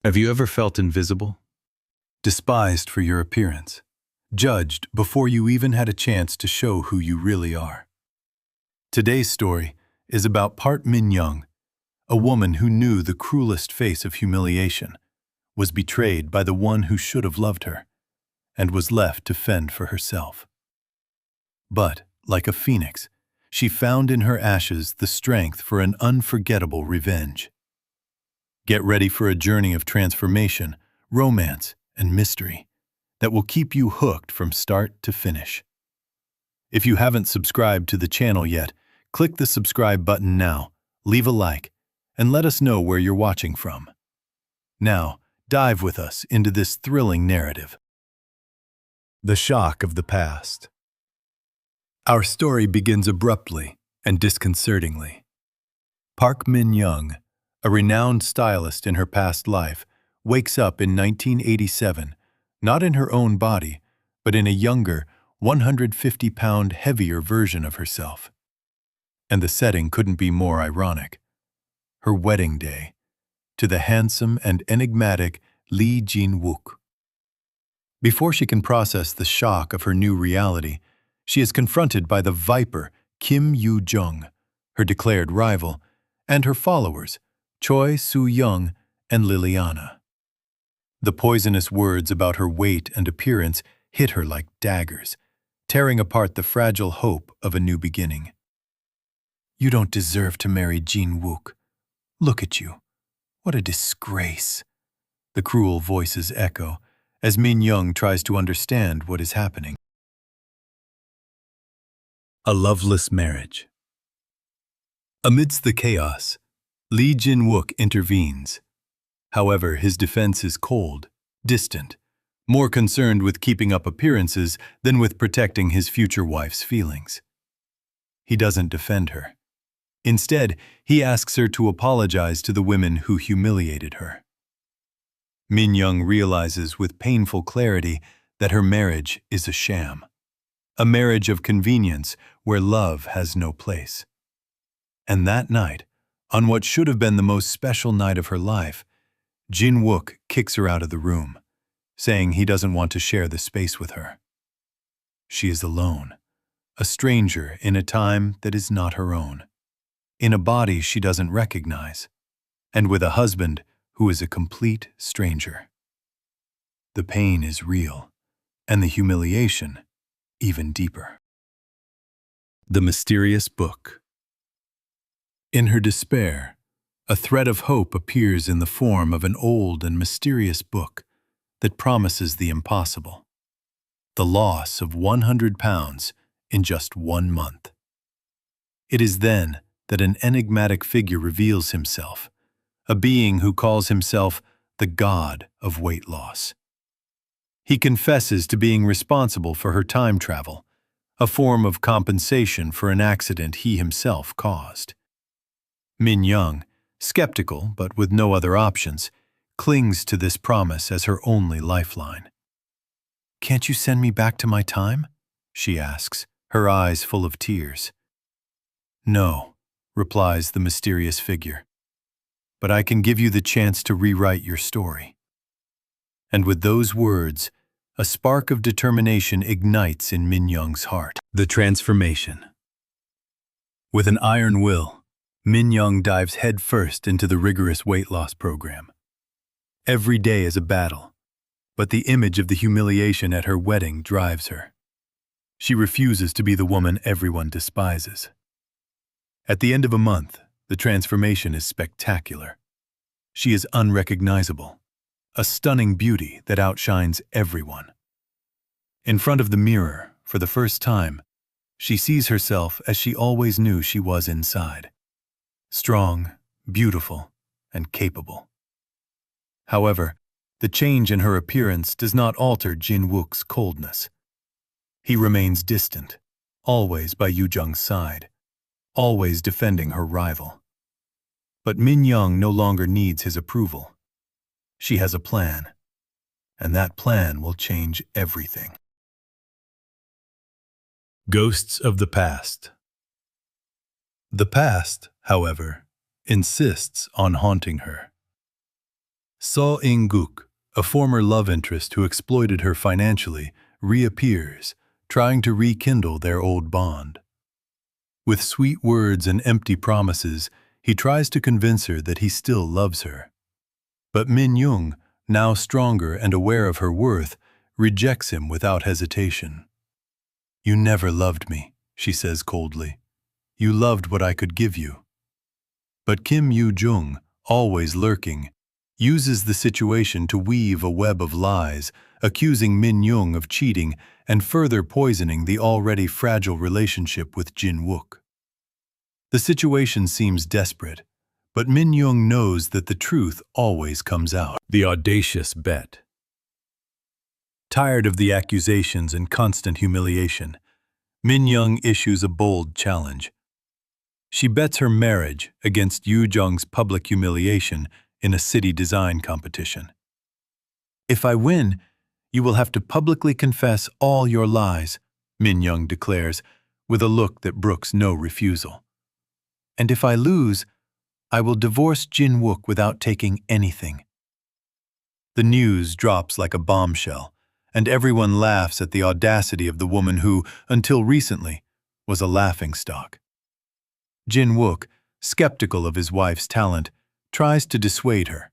Have you ever felt invisible? Despised for your appearance? Judged before you even had a chance to show who you really are? Today's story is about Park Min-young, a woman who knew the cruelest face of humiliation, was betrayed by the one who should have loved her, and was left to fend for herself. But, like a phoenix, she found in her ashes the strength for an unforgettable revenge. Get ready for a journey of transformation, romance, and mystery that will keep you hooked from start to finish. If you haven't subscribed to the channel yet, click the subscribe button now, leave a like, and let us know where you're watching from. Now, dive with us into this thrilling narrative. The shock of the past. Our story begins abruptly and disconcertingly. Park Min-young, a renowned stylist in her past life, wakes up in 1987, not in her own body, but in a younger, 150-pound heavier version of herself. And the setting couldn't be more ironic. Her wedding day, to the handsome and enigmatic Lee Jin-wook. Before she can process the shock of her new reality, she is confronted by the viper Kim Yoo-jung, her declared rival, and her followers, Choi Soo-young and Liliana. The poisonous words about her weight and appearance hit her like daggers, tearing apart the fragile hope of a new beginning. "You don't deserve to marry Jin-wook. Look at you. What a disgrace," the cruel voices echo as Min-young tries to understand what is happening. A loveless marriage. Amidst the chaos, Lee Jin-wook intervenes. However, his defense is cold, distant, more concerned with keeping up appearances than with protecting his future wife's feelings. He doesn't defend her. Instead, he asks her to apologize to the women who humiliated her. Min-young realizes with painful clarity that her marriage is a sham, a marriage of convenience where love has no place. And that night, on what should have been the most special night of her life, Jin-wook kicks her out of the room, saying he doesn't want to share the space with her. She is alone, a stranger in a time that is not her own, in a body she doesn't recognize, and with a husband who is a complete stranger. The pain is real, and the humiliation even deeper. The mysterious book. In her despair, a thread of hope appears in the form of an old and mysterious book that promises the impossible: the loss of 100 pounds in just 1 month. It is then that an enigmatic figure reveals himself, a being who calls himself the god of weight loss. He confesses to being responsible for her time travel, a form of compensation for an accident he himself caused. Min-young, skeptical but with no other options, clings to this promise as her only lifeline. "Can't you send me back to my time?" she asks, her eyes full of tears. "No," replies the mysterious figure, "but I can give you the chance to rewrite your story." And with those words, a spark of determination ignites in Min-young's heart. The transformation. With an iron will, Min-young dives headfirst into the rigorous weight loss program. Every day is a battle, but the image of the humiliation at her wedding drives her. She refuses to be the woman everyone despises. At the end of a month, the transformation is spectacular. She is unrecognizable, a stunning beauty that outshines everyone. In front of the mirror, for the first time, she sees herself as she always knew she was inside: strong, beautiful, and capable. However, the change in her appearance does not alter Jin-wook's coldness. He remains distant, always by Yoo-jung's side, always defending her rival. But Min-young no longer needs his approval. She has a plan, and that plan will change everything. Ghosts of the past. The past, however, insists on haunting her. So In-guk, a former love interest who exploited her financially, reappears, trying to rekindle their old bond. With sweet words and empty promises, he tries to convince her that he still loves her. But Min-young, now stronger and aware of her worth, rejects him without hesitation. "You never loved me," she says coldly. "You loved what I could give you." But Kim Yoo-jung, always lurking, uses the situation to weave a web of lies, accusing Min-young of cheating and further poisoning the already fragile relationship with Jin-wook. The situation seems desperate, but Min-young knows that the truth always comes out. The audacious bet. Tired of the accusations and constant humiliation, Min-young issues a bold challenge. She bets her marriage against Yoo-jung's public humiliation in a city design competition. "If I win, you will have to publicly confess all your lies," Min-young declares, with a look that brooks no refusal. "And if I lose, I will divorce Jin-wook without taking anything." The news drops like a bombshell, and everyone laughs at the audacity of the woman who, until recently, was a laughingstock. Jin-wook, skeptical of his wife's talent, tries to dissuade her.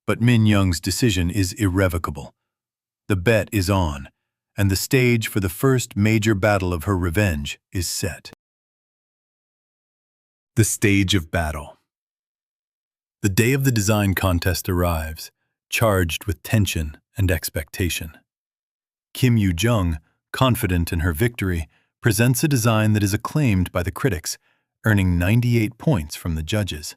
But Min-young's decision is irrevocable. The bet is on, and the stage for the first major battle of her revenge is set. The stage of battle. The day of the design contest arrives, charged with tension and expectation. Kim Yoo-jung, confident in her victory, presents a design that is acclaimed by the critics, earning 98 points from the judges.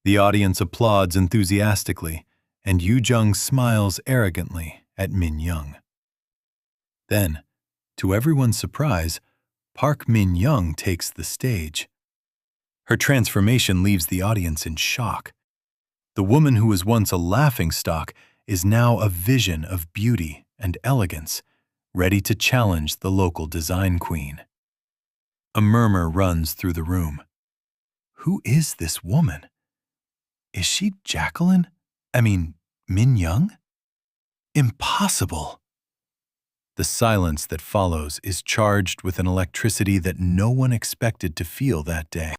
The audience applauds enthusiastically, and Yoo-jung smiles arrogantly at Min-young. Then, to everyone's surprise, Park Min-young takes the stage. Her transformation leaves the audience in shock. The woman who was once a laughingstock is now a vision of beauty and elegance, ready to challenge the local design queen. A murmur runs through the room. Who is this woman? Is she Min-young? Impossible! The silence that follows is charged with an electricity that no one expected to feel that day.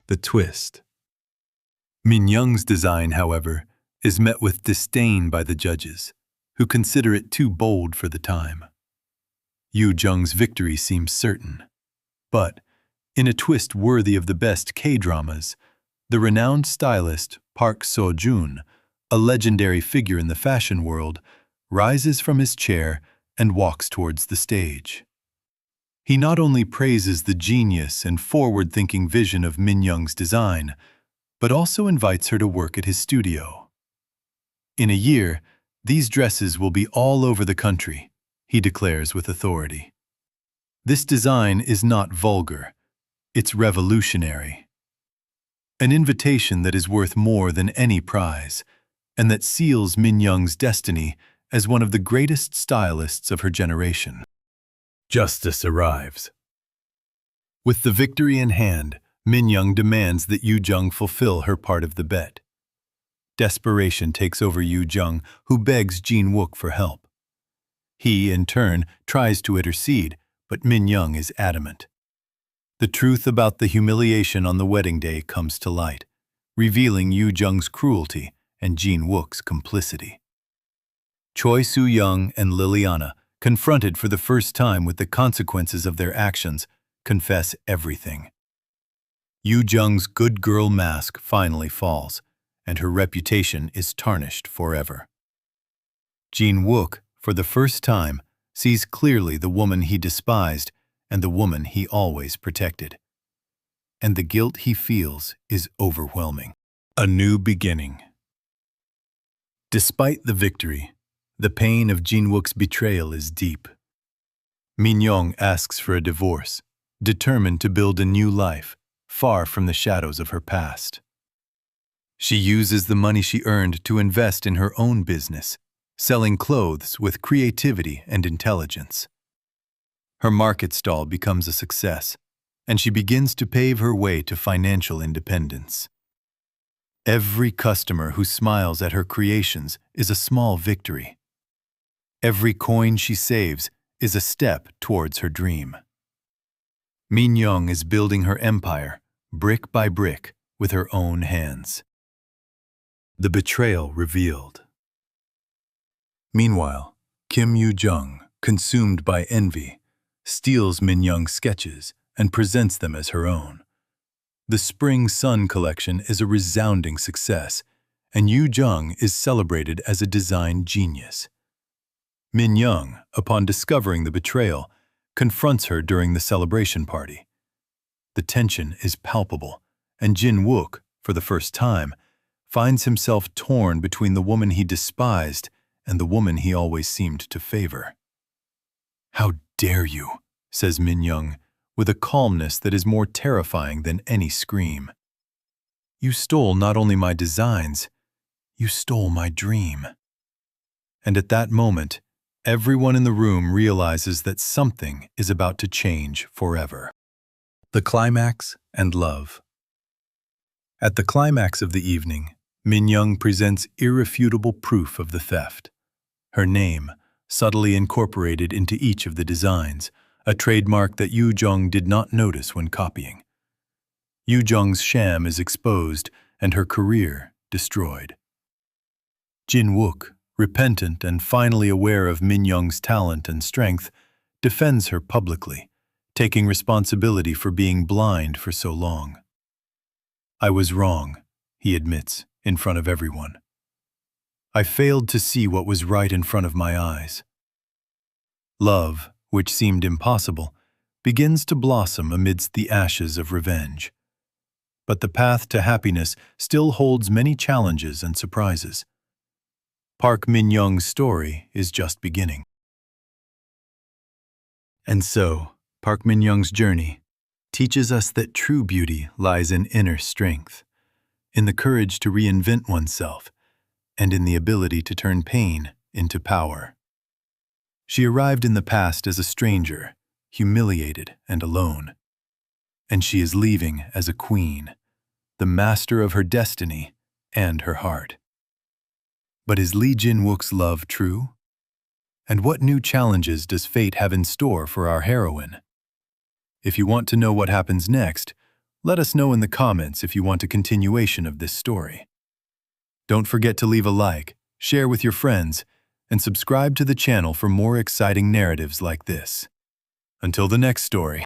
The twist. Min-young's design, however, is met with disdain by the judges, who consider it too bold for the time. Yoo-jung's victory seems certain. But, in a twist worthy of the best K-dramas, the renowned stylist Park So-joon, a legendary figure in the fashion world, rises from his chair and walks towards the stage. He not only praises the genius and forward-thinking vision of Min-young's design, but also invites her to work at his studio. "In a year, these dresses will be all over the country," he declares with authority. This design is not vulgar, it's revolutionary. An invitation that is worth more than any prize, and that seals Min-young's destiny as one of the greatest stylists of her generation. Justice arrives. With the victory in hand, Min-young demands that Yoo-jung fulfill her part of the bet. Desperation takes over Yoo-jung, who begs Jin-wook for help. He, in turn, tries to intercede, but Min-young is adamant. The truth about the humiliation on the wedding day comes to light, revealing Yoo-jung's cruelty and Jin-wook's complicity. Choi Soo-young and Liliana, confronted for the first time with the consequences of their actions, confess everything. Yoo-jung's good girl mask finally falls, and her reputation is tarnished forever. Jin-wook, for the first time, sees clearly the woman he despised and the woman he always protected. And the guilt he feels is overwhelming. A new beginning. Despite the victory, the pain of Jin-wook's betrayal is deep. Min-young asks for a divorce, determined to build a new life, far from the shadows of her past. She uses the money she earned to invest in her own business, selling clothes with creativity and intelligence. Her market stall becomes a success, and she begins to pave her way to financial independence. Every customer who smiles at her creations is a small victory. Every coin she saves is a step towards her dream. Min Young is building her empire, brick by brick, with her own hands. The betrayal revealed. Meanwhile, Kim Yoo-jung, consumed by envy, steals Min Young's sketches and presents them as her own. The Spring Sun collection is a resounding success, and Yoo-jung is celebrated as a design genius. Min Young, upon discovering the betrayal, confronts her during the celebration party. The tension is palpable, and Jin Wook, for the first time, finds himself torn between the woman he despised and the woman he always seemed to favor. "How dare you," says Min Young, with a calmness that is more terrifying than any scream. "You stole not only my designs, you stole my dream." And at that moment, everyone in the room realizes that something is about to change forever. The climax and love. At the climax of the evening, Min Young presents irrefutable proof of the theft. Her name, subtly incorporated into each of the designs, a trademark that Yoo-jung did not notice when copying. Yoo-jung's sham is exposed and her career destroyed. Jin Wook, repentant and finally aware of Min Young's talent and strength, defends her publicly, taking responsibility for being blind for so long. "I was wrong," he admits in front of everyone. "I failed to see what was right in front of my eyes." Love, which seemed impossible, begins to blossom amidst the ashes of revenge. But the path to happiness still holds many challenges and surprises. Park Min Young's story is just beginning. And so, Park Min Young's journey teaches us that true beauty lies in inner strength, in the courage to reinvent oneself, and in the ability to turn pain into power. She arrived in the past as a stranger, humiliated and alone. And she is leaving as a queen, the master of her destiny and her heart. But is Lee Jin-wook's love true? And what new challenges does fate have in store for our heroine? If you want to know what happens next, let us know in the comments if you want a continuation of this story. Don't forget to leave a like, share with your friends, and subscribe to the channel for more exciting narratives like this. Until the next story.